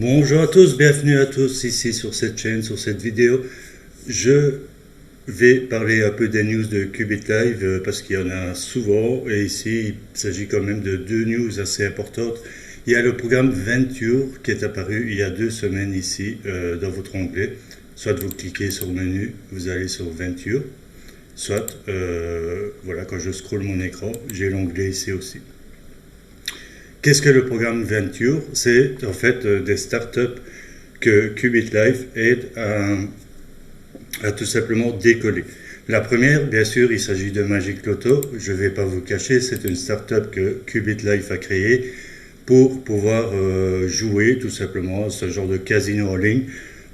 Bonjour à tous, bienvenue à tous ici sur cette chaîne, sur cette vidéo. Je vais parler un peu des news de Qubit Live parce qu'il y en a souvent et ici il s'agit quand même de deux news assez importantes. Il y a le programme Venture qui est apparu il y a 2 semaines ici dans votre onglet. Soit vous cliquez sur le menu, vous allez sur Venture, soit voilà, quand je scrolle mon écran, j'ai l'onglet ici aussi. Qu'est-ce que le programme Venture? C'est en fait des startups que Qubit Live aide à tout simplement décoller. La première, bien sûr, il s'agit de Magic Loto. Je ne vais pas vous cacher, c'est une startup que Qubit Live a créée pour pouvoir jouer tout simplement ce genre de casino en ligne,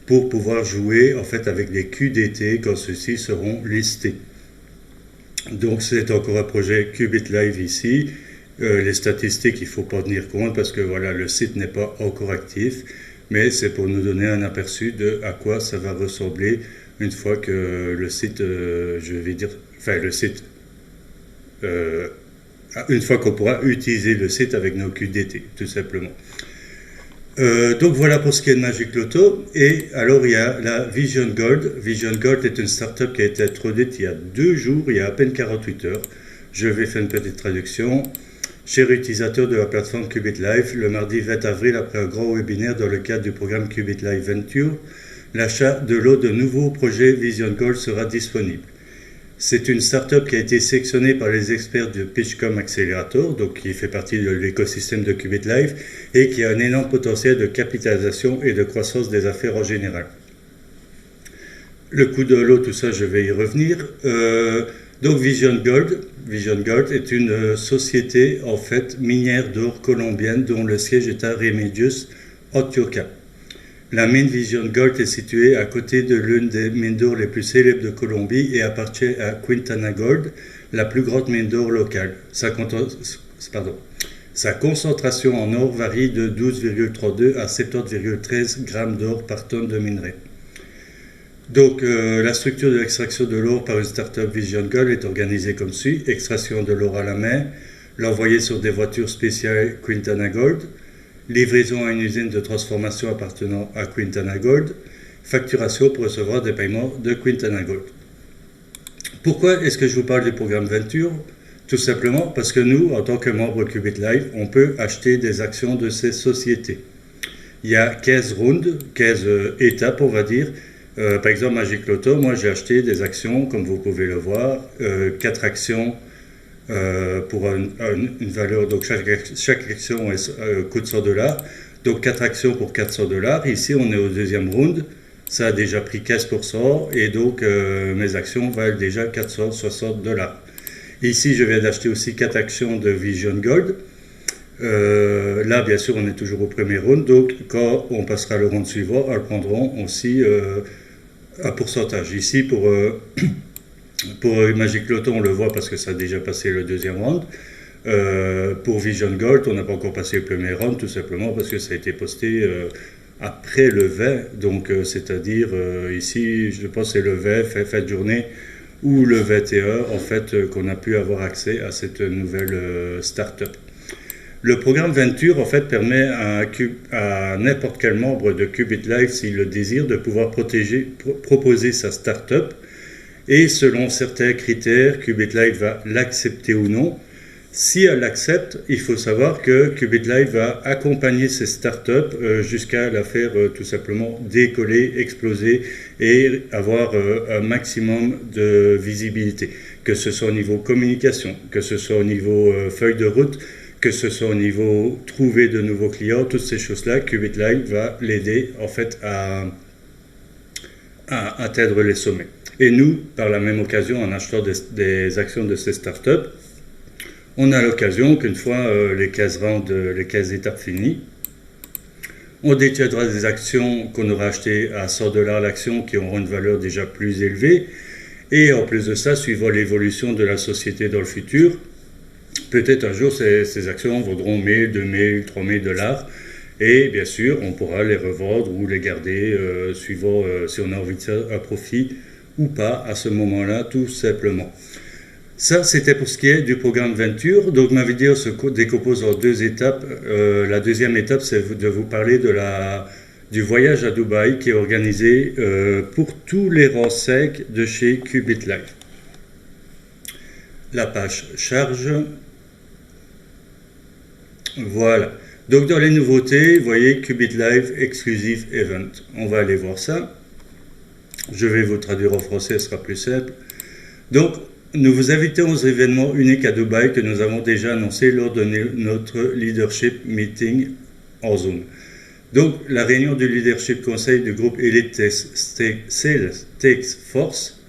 pour pouvoir jouer en fait avec des QDT quand ceux-ci seront listés. Donc c'est encore un projet Qubit Live ici. Les statistiques, il ne faut pas tenir compte parce que voilà, le site n'est pas encore actif, mais c'est pour nous donner un aperçu de à quoi ça va ressembler une fois que le site, une fois qu'on pourra utiliser le site avec nos QDT, tout simplement. Donc voilà pour ce qui est de Magic Loto. Et alors il y a la Vision Gold. Vision Gold est une startup qui a été introduite il y a 2 jours, il y a à peine 48 heures. Je vais faire une petite traduction. Chers utilisateurs de la plateforme Qubit Live, le mardi 20 avril, après un grand webinaire dans le cadre du programme Qubit Live Venture, l'achat de lot de nouveaux projets Vision Gold sera disponible. C'est une startup qui a été sélectionnée par les experts de Pitchcom Accelerator, donc qui fait partie de l'écosystème de Qubit Live, et qui a un énorme potentiel de capitalisation et de croissance des affaires en général. Le coût de l'eau, tout ça, je vais y revenir. Donc Vision Gold est une société en fait minière d'or colombienne dont le siège est à Remedios, Antioquia. La mine Vision Gold est située à côté de l'une des mines d'or les plus célèbres de Colombie et appartient à Quintana Gold, la plus grande mine d'or locale. Sa concentration en or varie de 12,32 à 70,13 grammes d'or par tonne de minerai. Donc, la structure de l'extraction de l'or par une startup Vision Gold est organisée comme suit. Extraction de l'or à la main, l'envoyer sur des voitures spéciales Quintana Gold, livraison à une usine de transformation appartenant à Quintana Gold, facturation pour recevoir des paiements de Quintana Gold. Pourquoi est-ce que je vous parle du programme Venture? Tout simplement parce que nous, en tant que membres Qubit Live, on peut acheter des actions de ces sociétés. Il y a 15 rounds, 15 étapes, on va dire. Par exemple, Magic Loto, moi j'ai acheté des actions, comme vous pouvez le voir, 4 actions pour une valeur, donc chaque action coûte $100, donc 4 actions pour $400. Ici on est au deuxième round, ça a déjà pris 15% et donc mes actions valent déjà $460. Ici je viens d'acheter aussi 4 actions de Vision Gold. Là bien sûr on est toujours au premier round, donc quand on passera le round suivant, elles prendront aussi un pourcentage. Ici pour Magic Loto on le voit parce que ça a déjà passé le deuxième round. Pour Vision Gold on n'a pas encore passé le premier round, tout simplement parce que ça a été posté après le 20, donc c'est-à-dire ici je pense c'est le 20 fin de journée ou le 21 en fait qu'on a pu avoir accès à cette nouvelle start-up. Le programme Venture, en fait, permet à n'importe quel membre de Qubit Live, s'il le désire, de pouvoir proposer sa start-up. Et selon certains critères, Qubit Live va l'accepter ou non. Si elle l'accepte, il faut savoir que Qubit Live va accompagner ces start-up jusqu'à la faire tout simplement décoller, exploser et avoir un maximum de visibilité. Que ce soit au niveau communication, que ce soit au niveau feuille de route, que ce soit au niveau trouver de nouveaux clients, toutes ces choses-là, Qubit Live va l'aider en fait à atteindre les sommets. Et nous, par la même occasion, en achetant des actions de ces startups, on a l'occasion qu'une fois les 15 étapes finies, on détiendra des actions qu'on aura achetées à $100 l'action qui auront une valeur déjà plus élevée. Et en plus de ça, suivant l'évolution de la société dans le futur, peut-être un jour ces actions vaudront 1000, 2000, 3000 $. Et bien sûr, on pourra les revendre ou les garder suivant si on a envie de faire un profit ou pas à ce moment-là, tout simplement. Ça, c'était pour ce qui est du programme Venture. Donc, ma vidéo se décompose en deux étapes. La deuxième étape, c'est de vous parler du voyage à Dubaï qui est organisé pour tous les rangs secs de chez Qubit Live. La page charge. Voilà. Donc, dans les nouveautés, vous voyez Qubit Live Exclusive Event. On va aller voir ça. Je vais vous traduire en français, ce sera plus simple. Donc, nous vous invitons aux événements uniques à Dubaï que nous avons déjà annoncés lors de notre leadership meeting en Zoom. Donc, la réunion du leadership conseil du groupe Elite Sales Task Force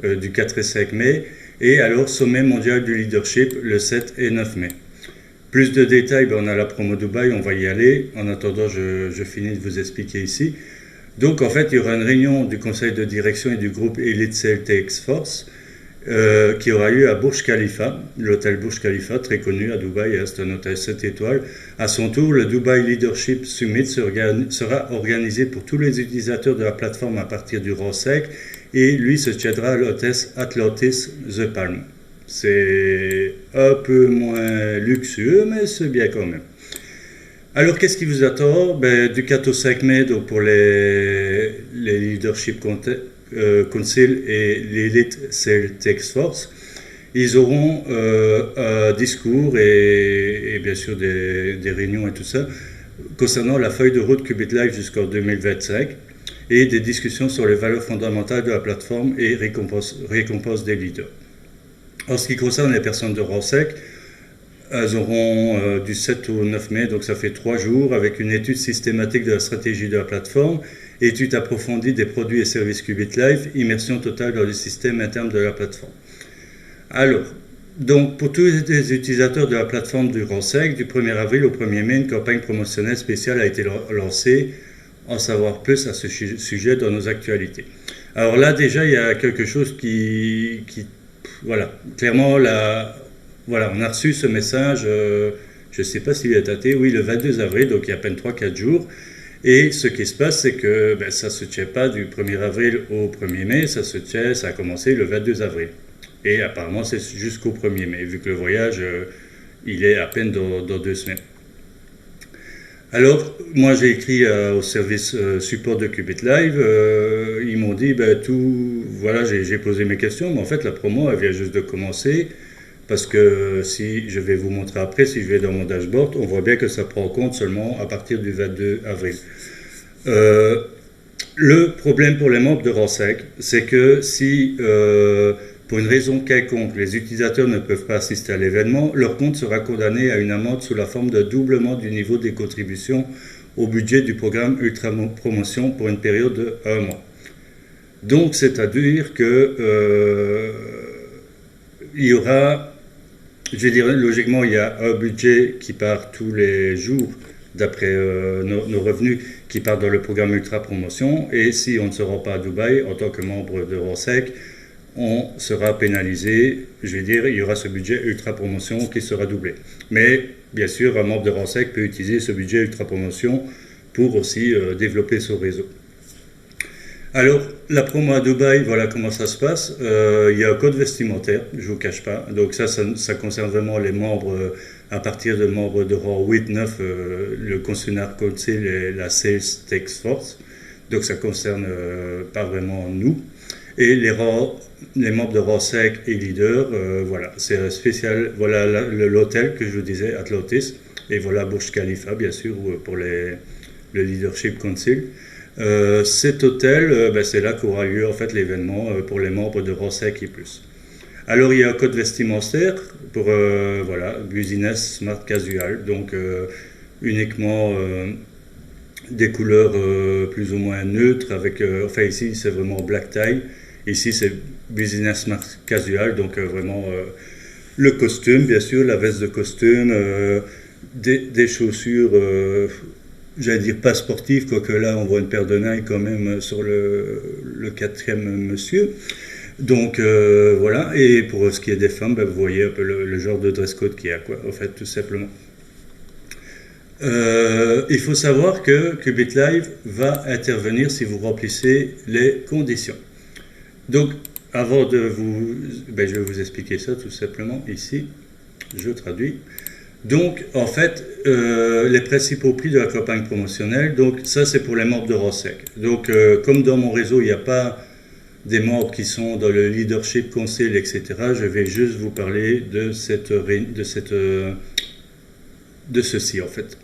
du 4 et 5 mai et alors sommet mondial du leadership le 7 et 9 mai. Plus de détails, on a la promo Dubaï, on va y aller. En attendant, je finis de vous expliquer ici. Donc, en fait, il y aura une réunion du conseil de direction et du groupe Elite Sales Task Force qui aura lieu à Burj Khalifa, l'hôtel Burj Khalifa, très connu à Dubaï, c'est un hôtel 7 étoiles. À son tour, le Dubai Leadership Summit sera organisé pour tous les utilisateurs de la plateforme à partir du rang sec et lui se tiendra à l'hôtel Atlantis The Palm. C'est un peu moins luxueux, mais c'est bien quand même. Alors, qu'est-ce qui vous attend? Du 4 au 5 mai, donc pour les Leadership Council et l'Elite Sales Task Force, ils auront un discours et bien sûr des réunions et tout ça concernant la feuille de route Qubit Live jusqu'en 2025 et des discussions sur les valeurs fondamentales de la plateforme et récompense des leaders. En ce qui concerne les personnes de rang sec, elles auront du 7 au 9 mai, donc ça fait 3 jours, avec une étude systématique de la stratégie de la plateforme, étude approfondie des produits et services Qubit Live, immersion totale dans le système interne de la plateforme. Alors, donc pour tous les utilisateurs de la plateforme du rang sec, du 1er avril au 1er mai, une campagne promotionnelle spéciale a été lancée. En savoir plus à ce sujet dans nos actualités. Alors là, déjà, il y a quelque chose qui voilà, clairement, voilà, on a reçu ce message, je ne sais pas s'il est daté, oui, le 22 avril, donc il y a à peine 3-4 jours. Et ce qui se passe, c'est que ça ne se tient pas du 1er avril au 1er mai, ça a commencé le 22 avril. Et apparemment, c'est jusqu'au 1er mai, vu que le voyage, il est à peine dans 2 semaines. Alors, moi j'ai écrit au service support de Qubit Live, ils m'ont dit, voilà, j'ai posé mes questions, mais en fait la promo elle vient juste de commencer, parce que si je vais vous montrer après, si je vais dans mon dashboard, on voit bien que ça prend en compte seulement à partir du 22 avril. Le problème pour les membres de rang sec, c'est que si pour une raison quelconque, les utilisateurs ne peuvent pas assister à l'événement, leur compte sera condamné à une amende sous la forme de doublement du niveau des contributions au budget du programme Ultra Promotion pour une période de 1 mois. Donc, c'est-à-dire que il y aura, je vais dire, logiquement, il y a un budget qui part tous les jours, d'après nos revenus, qui part dans le programme Ultra Promotion, et si on ne se rend pas à Dubaï, en tant que membre de rang sec, on sera pénalisé, je vais dire, il y aura ce budget Ultra Promotion qui sera doublé. Mais, bien sûr, un membre de rang sec peut utiliser ce budget Ultra Promotion pour aussi développer son réseau. Alors, la promo à Dubaï, voilà comment ça se passe. Il y a un code vestimentaire, je ne vous cache pas. Donc ça concerne vraiment les membres, à partir de membres de rang 8-9, le Consular Council et la Sales Task Force. Donc ça ne concerne pas vraiment nous. Et les membres de rang sec et leader, voilà, c'est spécial. Voilà l'hôtel que je vous disais, Atlantis, et voilà Burj Khalifa, bien sûr, pour le Leadership Council. Cet hôtel, c'est là qu'aura lieu en fait l'événement pour les membres de rang sec et plus. Alors il y a un code vestimentaire pour voilà, business smart casual, donc uniquement des couleurs plus ou moins neutres, avec, enfin ici c'est vraiment black tie. Ici, c'est business smart casual, donc vraiment le costume, bien sûr, la veste de costume, des chaussures, j'allais dire pas sportives, quoique là, on voit une paire de Nike quand même sur le 4e monsieur. Donc, voilà. Et pour ce qui est des femmes, vous voyez un peu le genre de dress code qu'il y a, quoi, en fait, tout simplement. Il faut savoir que Qubit Live va intervenir si vous remplissez les conditions. Donc, avant de vous... je vais vous expliquer ça tout simplement ici. Je traduis. Donc, en fait, les principaux prix de la campagne promotionnelle, donc ça c'est pour les membres de Rosec. Donc, comme dans mon réseau, il n'y a pas des membres qui sont dans le leadership, conseil, etc., je vais juste vous parler de ceci, en fait.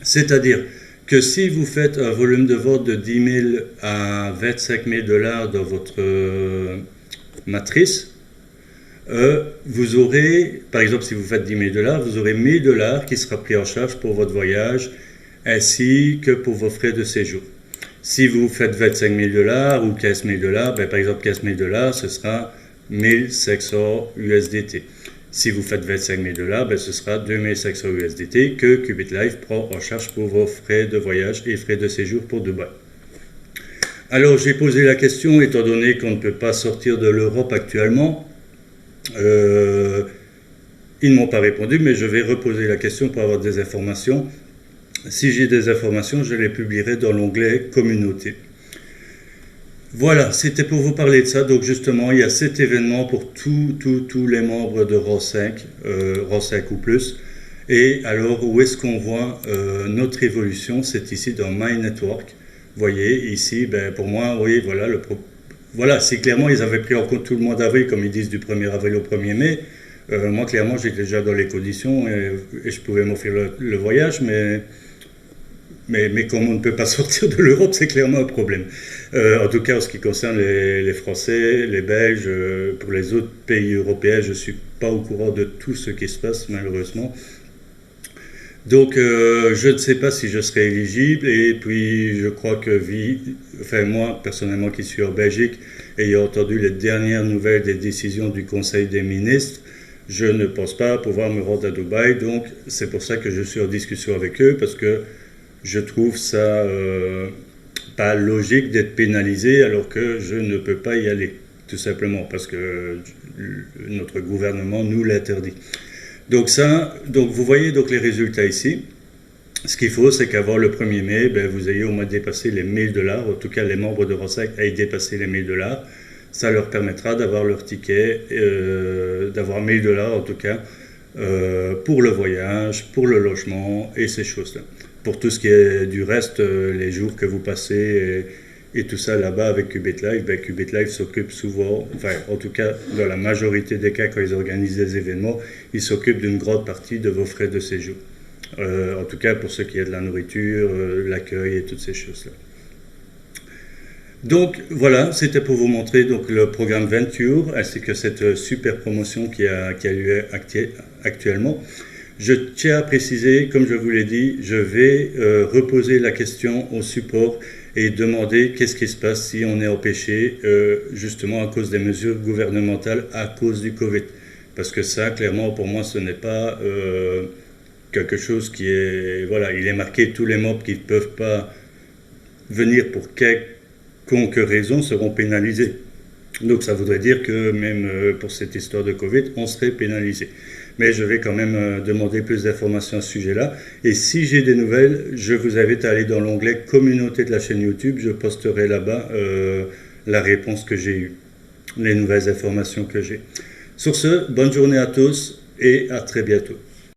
C'est-à-dire que si vous faites un volume de vente de 10 000 à 25 000 $ dans votre matrice, vous aurez, par exemple, si vous faites 10 000 $, vous aurez 1 000 $ qui sera pris en charge pour votre voyage, ainsi que pour vos frais de séjour. Si vous faites 25 000 $ ou 15 000 $, par exemple 15 000 $, ce sera 1500 USDT. Si vous faites 25 000 $, ce sera 2500 USDT que Qubit Life prend en charge pour vos frais de voyage et frais de séjour pour Dubaï. Alors j'ai posé la question, étant donné qu'on ne peut pas sortir de l'Europe actuellement, ils ne m'ont pas répondu, mais je vais reposer la question pour avoir des informations. Si j'ai des informations, je les publierai dans l'onglet Communauté. Voilà, c'était pour vous parler de ça. Donc justement, il y a cet événement pour tous les membres de ROS5, ROS5 ou plus. Et alors, où est-ce qu'on voit notre évolution? C'est ici dans My Network. Vous voyez, ici, pour moi, oui, voilà, voilà, c'est clairement, ils avaient pris en compte tout le mois d'avril, comme ils disent, du 1er avril au 1er mai. Moi, clairement, j'étais déjà dans les conditions et je pouvais m'offrir le voyage, mais comme on ne peut pas sortir de l'Europe, c'est clairement un problème. En tout cas, en ce qui concerne les Français, les Belges, pour les autres pays européens, je ne suis pas au courant de tout ce qui se passe, malheureusement. Donc, je ne sais pas si je serai éligible, et puis je crois que moi, personnellement, qui suis en Belgique, ayant entendu les dernières nouvelles des décisions du Conseil des ministres, je ne pense pas pouvoir me rendre à Dubaï. Donc, c'est pour ça que je suis en discussion avec eux, parce que je trouve ça pas logique d'être pénalisé alors que je ne peux pas y aller, tout simplement, parce que notre gouvernement nous l'interdit. Donc vous voyez donc les résultats ici. Ce qu'il faut, c'est qu'avant le 1er mai, vous ayez au moins dépassé les 1 000 $, en tout cas les membres de ROS5 aient dépassé les 1 000 $. Ça leur permettra d'avoir leur ticket, d'avoir 1 000 $ en tout cas, pour le voyage, pour le logement et ces choses-là. Pour tout ce qui est du reste, les jours que vous passez et tout ça là-bas avec Qubit Life, Qubit Life s'occupe souvent, enfin en tout cas dans la majorité des cas quand ils organisent des événements, ils s'occupent d'une grande partie de vos frais de séjour. En tout cas pour ce qui est de la nourriture, l'accueil et toutes ces choses-là. Donc voilà, c'était pour vous montrer donc, le programme Venture ainsi que cette super promotion qui a lieu actuellement. Je tiens à préciser, comme je vous l'ai dit, je vais reposer la question au support et demander qu'est-ce qui se passe si on est empêché justement à cause des mesures gouvernementales à cause du Covid. Parce que ça, clairement, pour moi, ce n'est pas quelque chose qui est... Voilà, il est marqué, tous les membres qui ne peuvent pas venir pour quelconque raison seront pénalisés. Donc ça voudrait dire que même pour cette histoire de Covid, on serait pénalisé. Mais je vais quand même demander plus d'informations à ce sujet-là. Et si j'ai des nouvelles, je vous invite à aller dans l'onglet Communauté de la chaîne YouTube. Je posterai là-bas la réponse que j'ai eue, les nouvelles informations que j'ai. Sur ce, bonne journée à tous et à très bientôt.